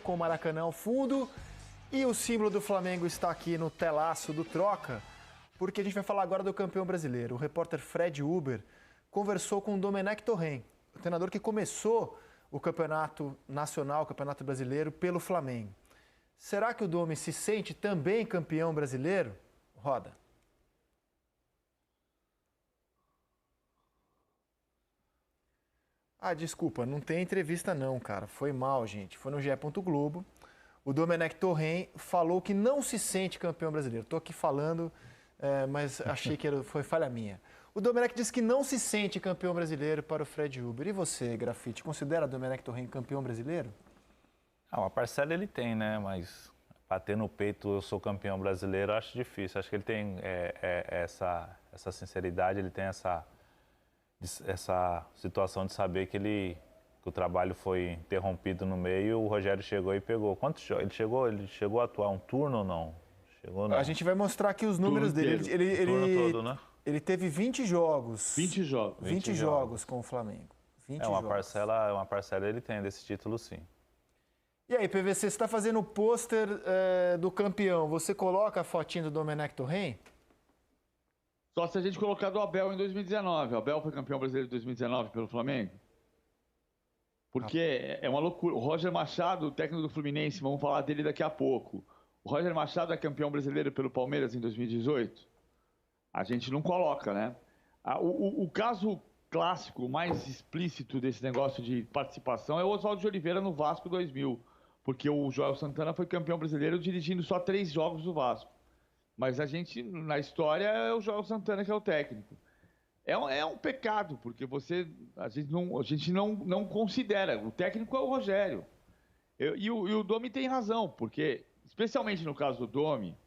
Com o Maracanã ao fundo e o símbolo do Flamengo está aqui no telaço do Troca, porque a gente vai falar agora do campeão brasileiro. O repórter Fred Uber conversou com o Domenech Torrent, o treinador que começou o campeonato nacional, o campeonato brasileiro, pelo Flamengo. Será que o Domi se sente também campeão brasileiro? Roda. Ah, desculpa, não tem entrevista não, cara. Foi mal, gente. Foi no GE. Globo. O Domenech Torrent falou que não se sente campeão brasileiro. Estou aqui falando, mas achei que foi falha minha. O Domenech disse que não se sente campeão brasileiro para o Fred Uber. E você, Grafite, considera o Domenech Torrent campeão brasileiro? Uma parcela ele tem, né? Mas bater no peito, eu sou campeão brasileiro, eu acho difícil. Acho que ele tem essa sinceridade, ele tem essa situação de saber que o trabalho foi interrompido no meio, o Rogério chegou e pegou. Quantos jogos? Ele chegou a atuar um turno ou não? Chegou, não? A gente vai mostrar aqui os números dele. Turno todo, né? Ele teve 20 jogos. 20 jogos. 20 jogos com o Flamengo. 20 uma jogos. uma parcela ele tem desse título, sim. E aí, PVC, você está fazendo o pôster do campeão. Você coloca a fotinha do Domenech Torrent? Só se a gente colocar do Abel em 2019. O Abel foi campeão brasileiro em 2019 pelo Flamengo. Porque é uma loucura. O Roger Machado, o técnico do Fluminense, vamos falar dele daqui a pouco. O Roger Machado é campeão brasileiro pelo Palmeiras em 2018? A gente não coloca, né? O caso clássico, mais explícito desse negócio de participação é o Oswaldo de Oliveira no Vasco 2000. Porque o Joel Santana foi campeão brasileiro dirigindo só 3 jogos do Vasco. Mas a gente, na história, é o Joel Santana que é o técnico. É um pecado, porque a gente não considera. O técnico é o Rogério. E o Domi tem razão, porque, especialmente no caso do Domi,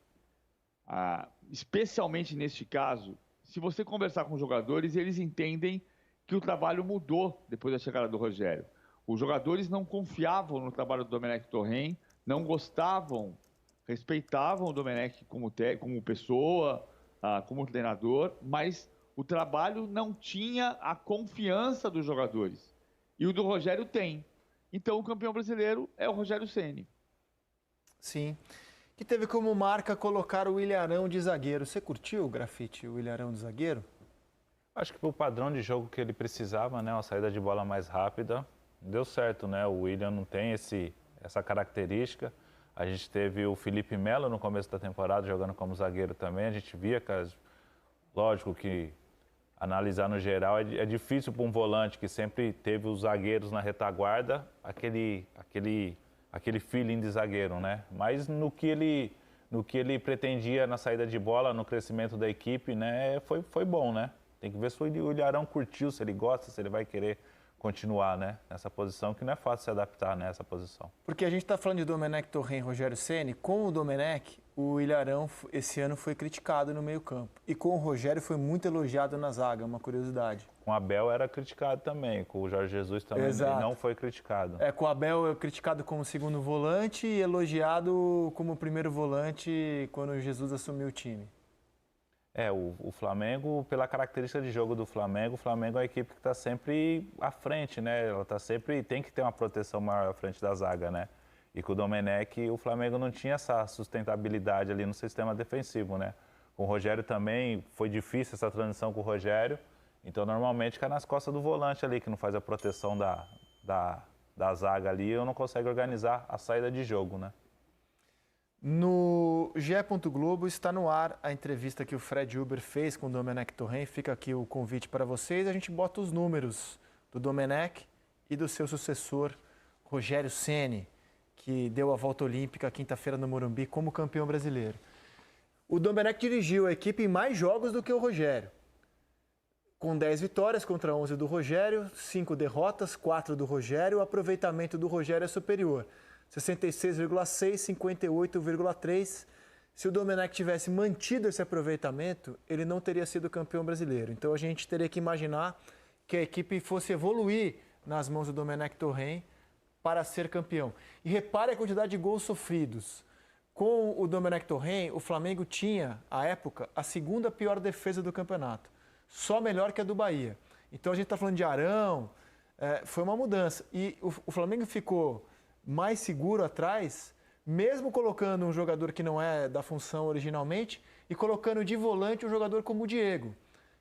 especialmente neste caso, se você conversar com os jogadores, eles entendem que o trabalho mudou depois da chegada do Rogério. Os jogadores não confiavam no trabalho do Domenech Torrent, não gostavam, respeitavam o Domenech como pessoa, como treinador, mas o trabalho não tinha a confiança dos jogadores. E o do Rogério tem. Então o campeão brasileiro é o Rogério Ceni. Sim. Que teve como marca colocar o Ilharão de zagueiro. Você curtiu o Grafite, o Ilharão de zagueiro? Acho que pro padrão de jogo que ele precisava, né? Uma saída de bola mais rápida, deu certo, né? O William não tem essa característica. A gente teve o Felipe Melo no começo da temporada jogando como zagueiro também. A gente via que, lógico que analisar no geral é difícil para um volante que sempre teve os zagueiros na retaguarda, aquele feeling de zagueiro, né? Mas no que ele pretendia na saída de bola, no crescimento da equipe, né? Foi bom, né? Tem que ver se o Ilharão curtiu, se ele gosta, se ele vai querer continuar, né, nessa posição, que não é fácil se adaptar nessa posição. Porque a gente está falando de Domenech Torrent e Rogério Ceni. Com o Domenech, o Ilharão esse ano foi criticado no meio-campo. E com o Rogério foi muito elogiado na zaga, uma curiosidade. Com o Abel era criticado também, com o Jorge Jesus também. Ele não foi criticado. Com o Abel criticado como segundo volante e elogiado como primeiro volante quando o Jesus assumiu o time. O Flamengo, pela característica de jogo do Flamengo, o Flamengo é uma equipe que está sempre à frente, né? Ela tem que ter uma proteção maior à frente da zaga, né? E com o Domenech, o Flamengo não tinha essa sustentabilidade ali no sistema defensivo, né? Com o Rogério também foi difícil essa transição com o Rogério, então normalmente cai nas costas do volante ali, que não faz a proteção da zaga ali, ou não consegue organizar a saída de jogo, né? No GE. Globo está no ar a entrevista que o Fred Uber fez com o Domenech Torrent. Fica aqui o convite para vocês. A gente bota os números do Domenech e do seu sucessor, Rogério Ceni, que deu a volta olímpica quinta-feira no Morumbi como campeão brasileiro. O Domenech dirigiu a equipe em mais jogos do que o Rogério. Com 10 vitórias contra 11 do Rogério, 5 derrotas, 4 do Rogério. O aproveitamento do Rogério é superior. 66,6, 58,3. Se o Domenech tivesse mantido esse aproveitamento, ele não teria sido campeão brasileiro. Então a gente teria que imaginar que a equipe fosse evoluir nas mãos do Domenech Torrent para ser campeão. E repare a quantidade de gols sofridos. Com o Domenech Torrent, o Flamengo tinha, à época, a segunda pior defesa do campeonato. Só melhor que a do Bahia. Então a gente está falando de Arão, foi uma mudança. E o Flamengo ficou mais seguro atrás, mesmo colocando um jogador que não é da função originalmente e colocando de volante um jogador como o Diego.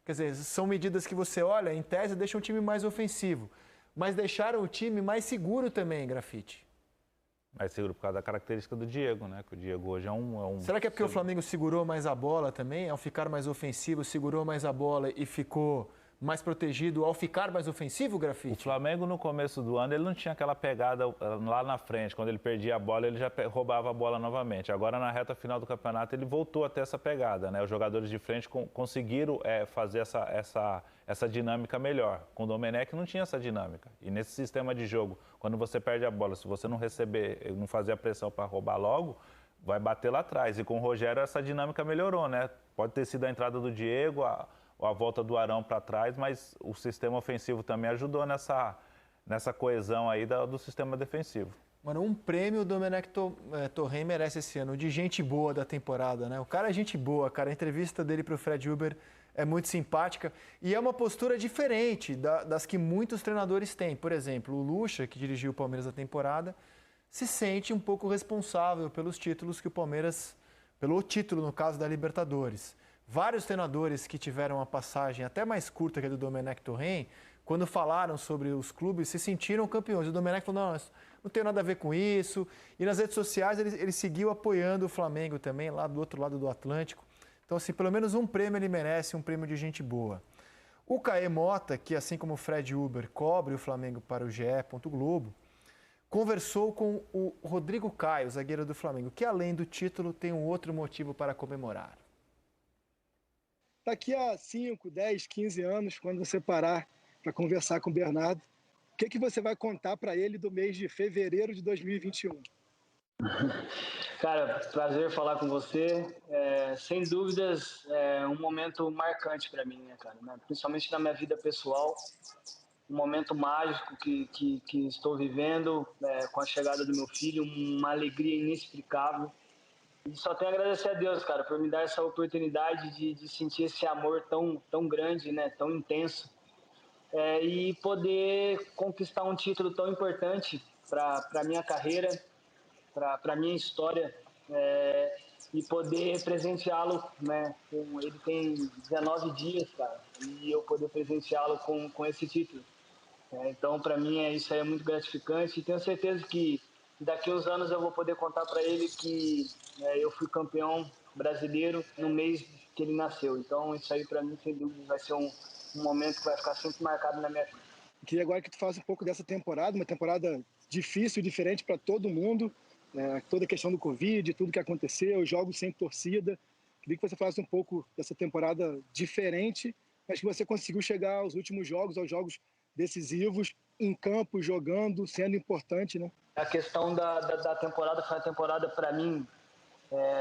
Quer dizer, são medidas que você olha, em tese, deixam o time mais ofensivo, mas deixaram o time mais seguro também, Grafite. Mais seguro por causa da característica do Diego, né? Que o Diego hoje é um... Será que é porque o Flamengo segurou mais a bola também? Ao ficar mais ofensivo, segurou mais a bola e ficou mais protegido ao ficar mais ofensivo, Grafite? O Flamengo, no começo do ano, ele não tinha aquela pegada lá na frente. Quando ele perdia a bola, ele já roubava a bola novamente. Agora, na reta final do campeonato, ele voltou a ter essa pegada, né? Os jogadores de frente conseguiram fazer essa dinâmica melhor. Com o Domenech não tinha essa dinâmica. E nesse sistema de jogo, quando você perde a bola, se você não receber, não fazer a pressão para roubar logo, vai bater lá atrás. E com o Rogério, essa dinâmica melhorou, né? Pode ter sido a entrada do Diego, a volta do Arão para trás, mas o sistema ofensivo também ajudou nessa coesão aí do sistema defensivo. Mano, um prêmio o Domenech Torren merece esse ano, de gente boa da temporada, né? O cara é gente boa, cara. A entrevista dele para o Fred Uber é muito simpática e é uma postura diferente das que muitos treinadores têm. Por exemplo, o Lucha, que dirigiu o Palmeiras na temporada, se sente um pouco responsável pelos títulos que o Palmeiras... pelo título, no caso, da Libertadores. Vários treinadores que tiveram uma passagem até mais curta que a do Domenech Torren, quando falaram sobre os clubes, se sentiram campeões. O Domenech falou, não tem nada a ver com isso. E nas redes sociais ele seguiu apoiando o Flamengo também, lá do outro lado do Atlântico. Então, assim, pelo menos um prêmio ele merece, um prêmio de gente boa. O Caê Mota, que assim como o Fred Uber cobre o Flamengo para o GE. Globo, conversou com o Rodrigo Caio, zagueiro do Flamengo, que além do título tem um outro motivo para comemorar. Daqui a 5, 10, 15 anos, quando você parar para conversar com o Bernardo, o que você vai contar para ele do mês de fevereiro de 2021? Cara, prazer falar com você. Sem dúvidas, é um momento marcante para mim, né, cara? Principalmente na minha vida pessoal. Um momento mágico que estou vivendo com a chegada do meu filho, uma alegria inexplicável. E só tenho a agradecer a Deus, cara, por me dar essa oportunidade de sentir esse amor tão grande, né, tão intenso. E poder conquistar um título tão importante para a minha carreira, para a minha história, e poder presenteá-lo, né, ele tem 19 dias, cara, e eu poder presenteá-lo com esse título. Então, para mim, isso aí é muito gratificante e tenho certeza que daqui a uns anos eu vou poder contar para ele que eu fui campeão brasileiro no mês que ele nasceu. Então, isso aí para mim, sem dúvida, vai ser um momento que vai ficar sempre marcado na minha vida. Queria agora que tu faça um pouco dessa temporada, uma temporada difícil, diferente para todo mundo, né? Toda a questão do Covid, tudo que aconteceu, jogos sem torcida. Queria que você falasse um pouco dessa temporada diferente, mas que você conseguiu chegar aos últimos jogos, aos jogos decisivos, em campo, jogando, sendo importante, né? A questão da temporada foi uma temporada, para mim,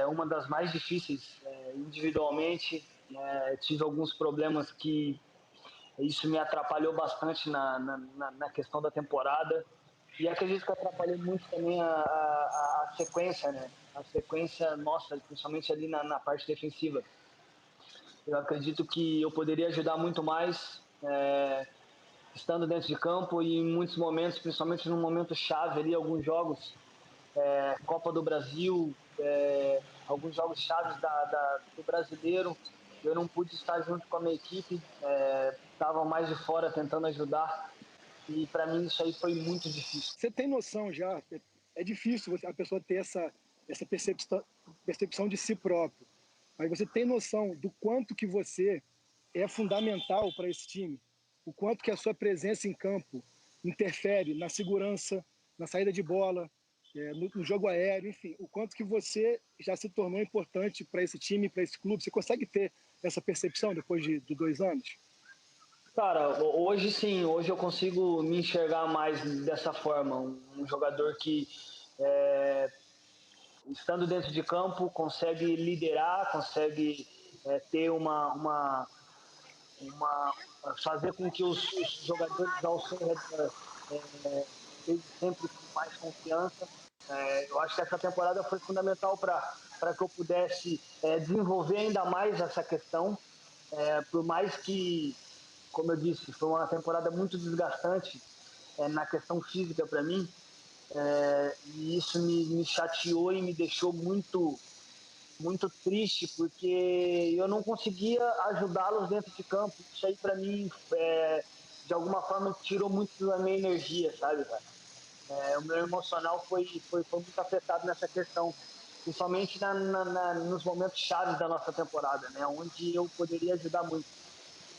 uma das mais difíceis individualmente. Tive alguns problemas que isso me atrapalhou bastante na questão da temporada. E acredito que atrapalhou muito também a sequência, né? A sequência nossa, principalmente ali na parte defensiva. Eu acredito que eu poderia ajudar muito mais estando dentro de campo e em muitos momentos, principalmente num momento chave ali, alguns jogos, Copa do Brasil, alguns jogos chaves do brasileiro, eu não pude estar junto com a minha equipe, estava mais de fora tentando ajudar e para mim isso aí foi muito difícil. Você tem noção já, é difícil a pessoa ter essa percepção de si próprio, mas você tem noção do quanto que você é fundamental para esse time? O quanto que a sua presença em campo interfere na segurança, na saída de bola, no jogo aéreo, enfim, o quanto que você já se tornou importante para esse time, para esse clube. Você consegue ter essa percepção depois de 2 anos? Cara, hoje sim, hoje eu consigo me enxergar mais dessa forma. Um jogador que, estando dentro de campo, consegue liderar, consegue ter fazer com que os jogadores ao seu redor estejam sempre com mais confiança. Eu acho que essa temporada foi fundamental para que eu pudesse desenvolver ainda mais essa questão, por mais que, como eu disse, foi uma temporada muito desgastante na questão física para mim. E isso me chateou e me deixou muito, muito triste, porque eu não conseguia ajudá-los dentro de campo. Isso aí, para mim, de alguma forma, tirou muito da minha energia, sabe, cara? O meu emocional foi muito afetado nessa questão, principalmente nos momentos chaves da nossa temporada, né? Onde eu poderia ajudar muito.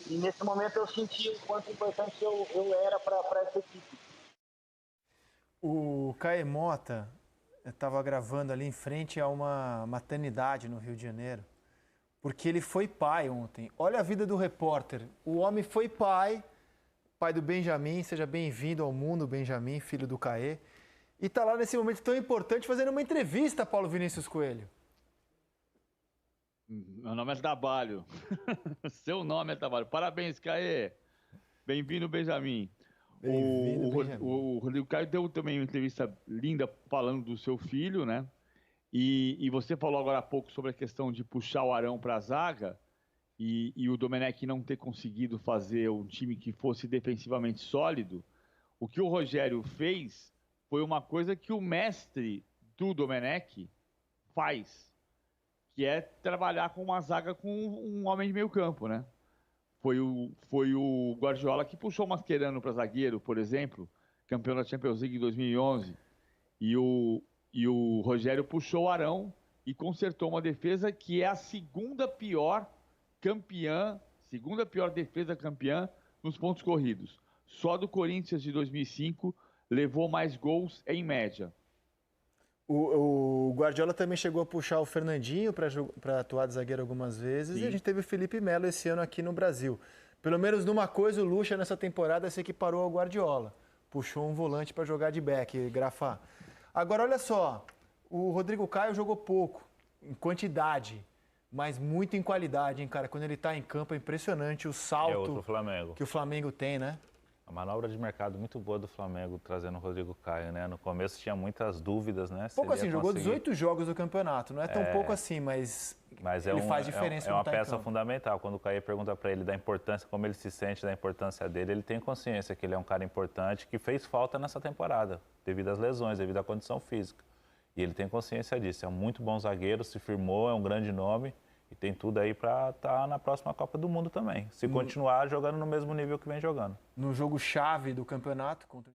E nesse momento eu senti o quanto importante eu era para essa equipe. O Caemota estava gravando ali em frente a uma maternidade no Rio de Janeiro, porque ele foi pai ontem. Olha a vida do repórter. O homem foi pai do Benjamin. Seja bem-vindo ao mundo, Benjamin, filho do Caê. E está lá nesse momento tão importante fazendo uma entrevista, Paulo Vinícius Coelho. Meu nome é Trabalho. Seu nome é Trabalho. Parabéns, Caê. Bem-vindo, Benjamin. O Rodrigo Caio deu também uma entrevista linda falando do seu filho, né? E você falou agora há pouco sobre a questão de puxar o Arão para a zaga e o Domenech não ter conseguido fazer um time que fosse defensivamente sólido. O que o Rogério fez foi uma coisa que o mestre do Domenech faz, que é trabalhar com uma zaga com um homem de meio campo, né? Foi o Guardiola que puxou o Mascherano para zagueiro, por exemplo, campeão da Champions League em 2011. E o Rogério puxou o Arão e consertou uma defesa que é a segunda pior defesa campeã nos pontos corridos. Só do Corinthians de 2005 levou mais gols em média. O Guardiola também chegou a puxar o Fernandinho para atuar de zagueiro algumas vezes. Sim. E a gente teve o Felipe Melo esse ano aqui no Brasil. Pelo menos numa coisa, o Lucha nessa temporada se equiparou ao Guardiola. Puxou um volante para jogar de back, Grafa. Agora, olha só, o Rodrigo Caio jogou pouco, em quantidade, mas muito em qualidade, hein, cara? Quando ele está em campo é impressionante o salto que o Flamengo tem, né? A manobra de mercado muito boa do Flamengo trazendo o Rodrigo Caio, né? No começo tinha muitas dúvidas, né? Pouco assim, jogou 18 jogos do campeonato. Não é tão pouco assim, mas ele faz diferença. É uma peça fundamental. Quando o Caio pergunta para ele da importância, como ele se sente da importância dele, ele tem consciência que ele é um cara importante, que fez falta nessa temporada, devido às lesões, devido à condição física. E ele tem consciência disso. É um muito bom zagueiro, se firmou, é um grande nome. E tem tudo aí para estar na próxima Copa do Mundo também. Se continuar jogando no mesmo nível que vem jogando. No jogo chave do campeonato contra